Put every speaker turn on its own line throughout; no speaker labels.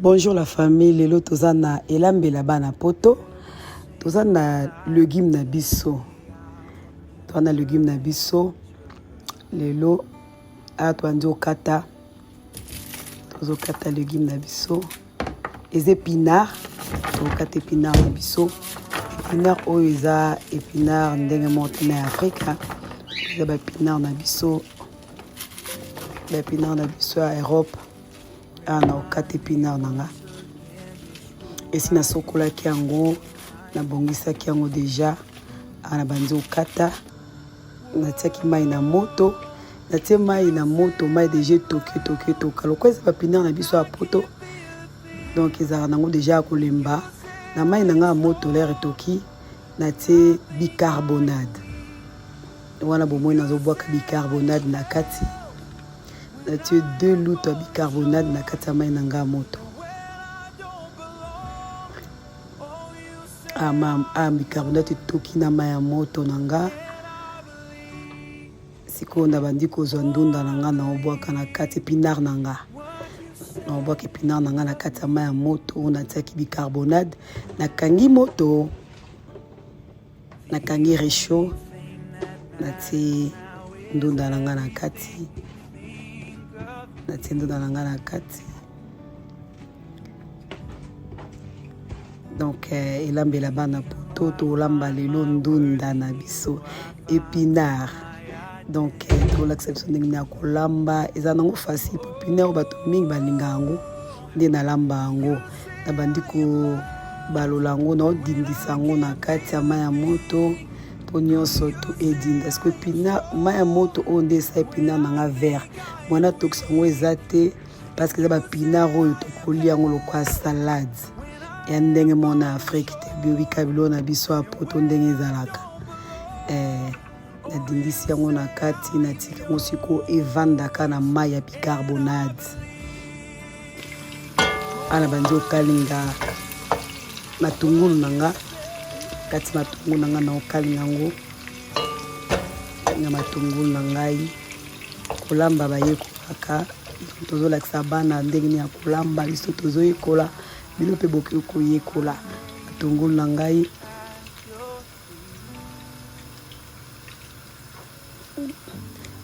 Bonjour la famille, lelo tozana elambela bana poto. Tozana légumes na biso. Tozana légumes na biso. Lelo atwanzo kata. Tozo kata légumes na biso. Les épinards. Tozo kata épinards na biso. Épinards oyo eza épinards ndenge monte na Afrika. Eza ba épinards na biso. Ba épinards na biso à Europe. Na okata épinard nanga esi na sokolaki yango na bongisaki yango déjà na banzi okata natiaki mai na moto natie mai na moto mai déjà toka loko eza ba épinard na biso ya poto donc ezala nango déjà kolemba na mai nanga ya moto l'air etoki natie bicarbonate wana bomoi nazobwaka bicarbonate na kati. Natie 2 litres de bicarbonate na kati mai nanga moto. Bicarbonate toki na mai ya moto nanga. Siko na bandi kozwa ndunda nanga na obwaka na kati épinard nanga. Na obwaka épinard nanga na kati mai ya moto na tiaki bicarbonate na kangi moto. Na kangi réchaud. Na ti ndunda nanga na kati. Natiendo dans la kati. Donc elambela bana poto to lamba lelo ndunda na biso épinard. Donc to l'acception ndenge na kolamba eza nango facile épinard bato mingi balinga yango nde na lamba yango na bandi ko balola yango na odindisa yango na kati ya mai ya moto po nyonso to edinda parce que épinard mai ya moto oyo nde esa épinard nanga vert mwana tokisa yango eza te parce que eza bapinard oyo tokolia yango lokwa salade ya ndenge mona Afrique te biobika bilo na biso ya poto ndenge ezalaka nadindisi yango na kati natika yango siko evandaka na mai ya bicarbonate ana bandi okalinga matungulu nanga kati matungulu nanga na okalinga yango na matungulu na ngai kolamba bayekolaka tozolakisa bana ndenge nini ya kolamba biso tozoyekola bino mpe bokoki koyekola matungulu na ngai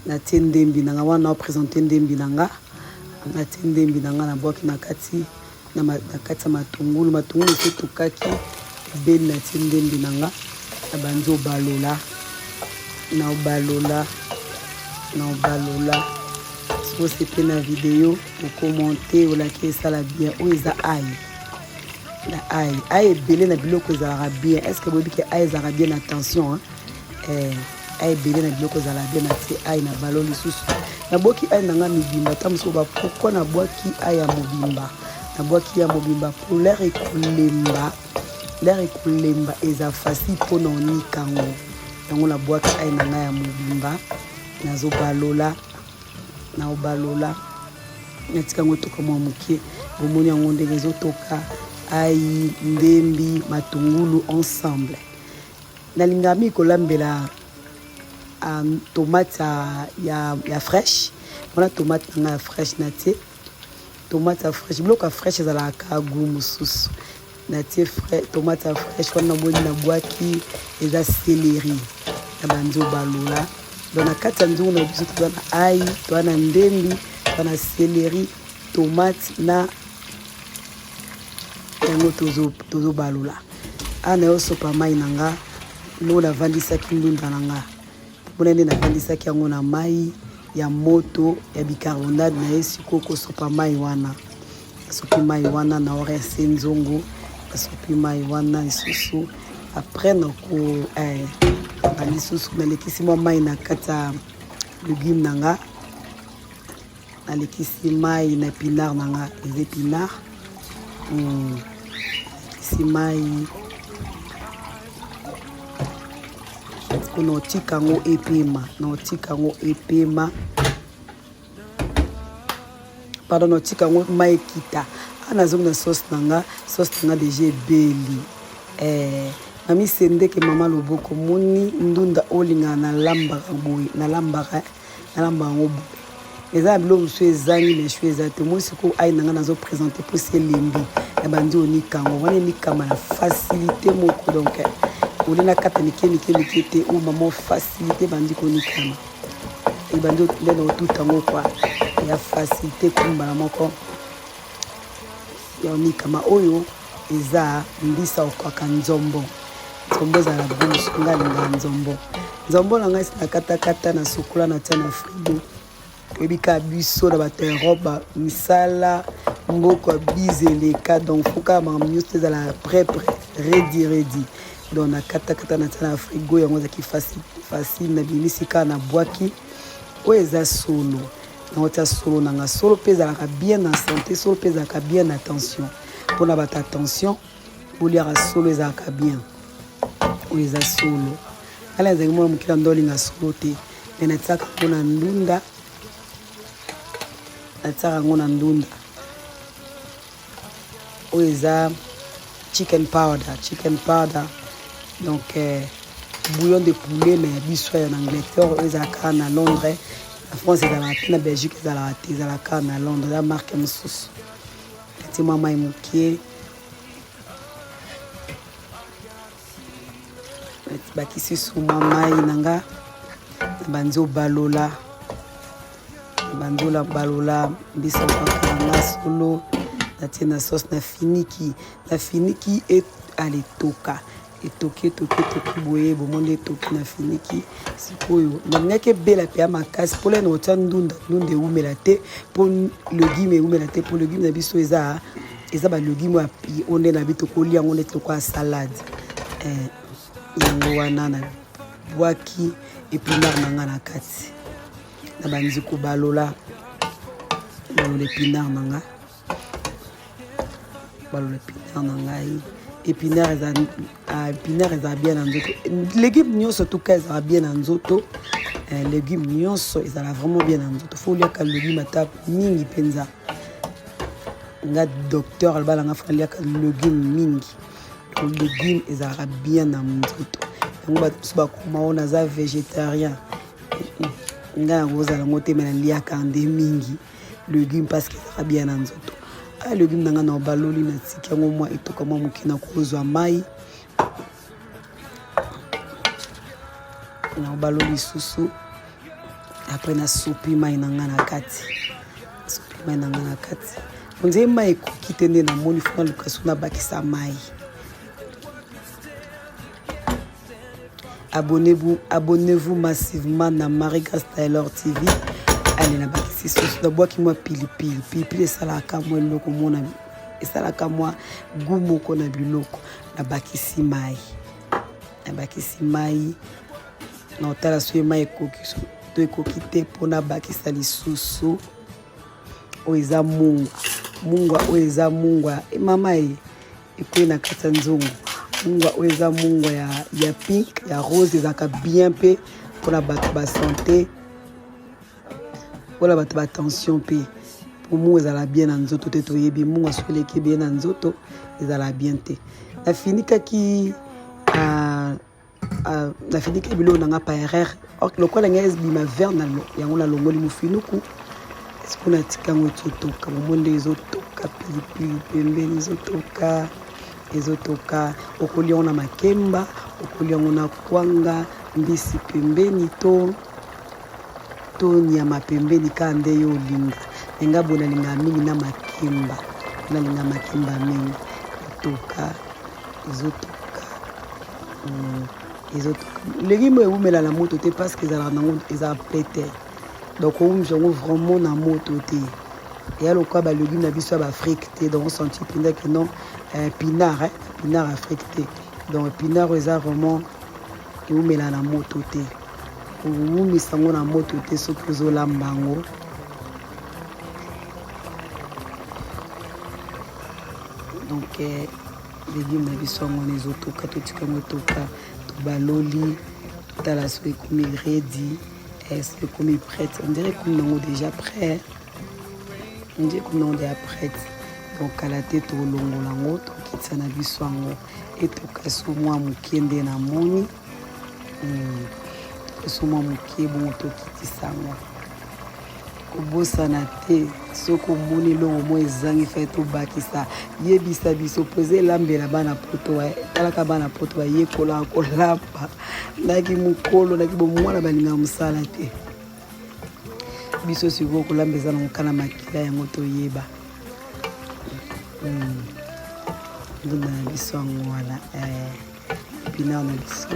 natie ndembi nanga wana opresente ndembi nanga natie ndembi nanga na bwaki na kati ya matungulu ese tokaki ebeli natie ndembi nanga na banzi obalola na obalola so c'était na vidéo pour commenter olaki esala bien oyo eza ail na ail ebele na biloko ezalaka bien est ce que boyebi ke ail ezalaka bien na tension ail ebele na biloko ezalaka bien na tie ail na balo lisusu nabwaki ail nanga mibimba ta mosuku bapokwa nabwaki ail ya mobimba nabwaki ya mobimba po l'air ekolemba eza facile mpona onika yango yango nabwaki ail nanga ya mobimba nazobalola natika yango etoka mwa moke bomoni yango ndenge ezotoka ai ndembi matungulu ensemble nalingami kolambela tomate ya fraîche wana tomate nanga ya fraîche natie tomate ya fraîche biloko ya fraîche ezalaka gu mosusu natie tomate ya fraîche wana namoni nabwaki eza céleri na banzi obalola donc na kati ya nzungu na biso toza na ai toza na ndembi toza na céleri tomate na yango tozobalola ana yo sopa mai nanga no navandisaki ndunda nanga mpona nde navandisaki yango na mai ya moto ya bicarbonate na ye sikoyo kosopa mai wana asopi mai wana na orese nzongo asopi mai wana lisusu après nako lisusu nalekisi mwa mai na kati ya légume nanga nalekisi mai na épinard nanga les épinards nalekisi mai naotika yango epema pardon naotika yango mai ekita nazongi na sauce nanga deja ebeli namisendeke mama loboko moni ndunda olingana nalambaka yango boye eza bilo musu ezangi les cheveux ezate moi siko ai nanga nazo présenter pour ces lembi ya bandi onikango wana nikama na facilité moko donc olena kata nike te ou maman facilité bandi konikama et bandi ndeno tout tango quoi ya facilité kumbala moko ya onikama oyo eza mbisa okaka nzombo ezala bouche ngalinga nzombo na ngai sina kata na sukula na tia na frigo ebika biso na bato Europe misala mboko bizeleka donc foka mamnyusu ezala prêt ready donc na kata na tia na frigo yango ezaki facile na bimisika na bwaki oyo eza solo nango tia solo nanga solo mpe ezalaka bien na santé solo mpe ezalaka bien na tension mpona bato attention oliaka solo ezalaka bien oyo eza solo ala ezalaki mwana mokila ndo olinga solo te me natiaka yango na ndunda oyo eza chicken powder donc bouillon de poulet mais ya biso ya na Angleterre oyo ezalaka na Londres na France ezalaka te na Belgique ezalaka te ezalaka na Londres eza marke mosusu ati mwa mai mokie bakisi su mwa mai nanga bandi obalola mbisa okakalanga solo natie na sauce na finiki aletoka etoki boye bomonde etoki na finiki sikoyo nalingaki ebela mpe ya makasi mpo lena otia ndunda eumela te mpo legume eumela te mpo legume na biso eza balegume ya onde na bito kolia yango neti lokola salade yango wana na bwaki épinard nanga na kati na bandi kobalola épinard nanga na ngai épinard eza bien na nzoto légume nyonso tuka ezala bien na nzoto légume nyonso ezala vraiment bien na nzoto fo oliaka légume ata mingi mpenza nga docteur albalanga fo aliaka légume mingi légume ezalaka bien na nzoto yango bato mosusu bakoma oyo naza végétarien nga yango ozala ngo te me naliaka nde mingi légume parce que ezalaka bien na nzoto légume nanga na obaloli na tiki yango mwa etoka mwa moke na kozwa mai na obaloli susu après na supi mai nanga na kati onzeye mai ekoki te nde namoni fona lukasu na bakisa mai abonnez-vous massivement na Marie-Grace Taylor TV. Allez na bakisi soso na bwaki mwa pilipili esalaka mwa eloko mona esalaka mwa gu moko na biloko na bakisi mai na otala soki mai ekoki te mpona bakisa lisusu oyo eza mungwa mama ekoyi na kati ya nzongo mungwa oyo eza mungwa ya pink ya rose ezalaka bien mpe mpona bato basanté mpona bato batension mpe po mungu ezala bien na nzoto te toyebi mungu soki eleki bien na nzoto ezala bien te nafinikaki biloko nanga pa erreur lokola ngai ezibima vert yango nalongoli mofinuku siko natika yango ezotoka momonde ezotoka pilipili pembeni ezotoka okolia yango na makemba okolia yango na kwanga mbisi pembeni to nyama pembeni ka nde yo olinga enga bona linga mingi na makemba mingi ezotoka légume eumela na moto te parce que ezalaka nango eza plete donc oumisa yango vraiment na moto te eya lokola balégume na biso ya baafrike te donc osenti mpenza ke non pinard afrique te donc pinard eza vraiment eumela na moto te oumisa yango na moto te soki ozolamba yango donc légume na biso yango na ezotoka totika yango etoka tobaloli totala so ekomi ready so ekomi prête on dirait comme nango déjà prêt donc kala te tolongola yango tokitisa na biso yango etoka so mwa moke nde na moni so mwa moke bongo tokitisa yango kobosana te soki omoni eloko mo ezangi fai tobakisa yebisa biso poza elambela bana poto talaka bana poto bayekolaka kolamba naki mokolo naki bomwana balingaka mosala te biso sikoyo kolamba eza na mokana makila yango toyeba ndunda na biso yango wana epinard na biso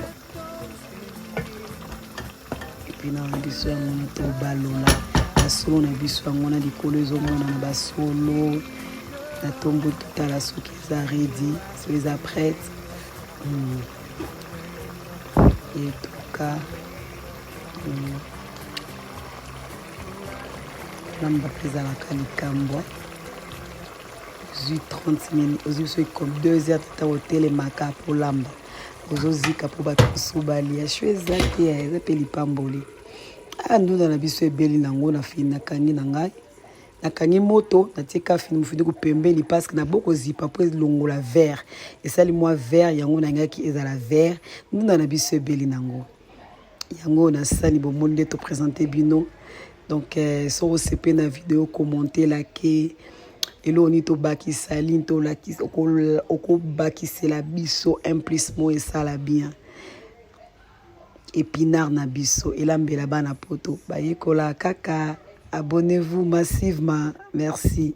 epinard na biso yango wana tobalola basolo na biso yango wana likolo ezomona na basolo na tombo totala soki eza redi soki eza prête etuka lamba mpe ezalaka likambwa ozwi 30 minutes ozwi soki comme 2 heures tata otelemaka po lamba ozozika po bato mosusu balia sho eza te eza mpe lipamboli ndunda na biso ebeli nango na fini nakangi na ngai nakangi moto natieka fini mofiniku pembeni parceke nabokozipa mpo elongola vert esali mwa vert yango nangaki ezala vert ndunda na biso ebeli nango yango nasali bomoni nde topresente bino donc soko osepe na video commenter lake eloko nini tobakisali ntolakisa okobakisela biso implissement esala bien épinard na biso elambela bana poto bayekola kaka abonnez-vous massivement merci.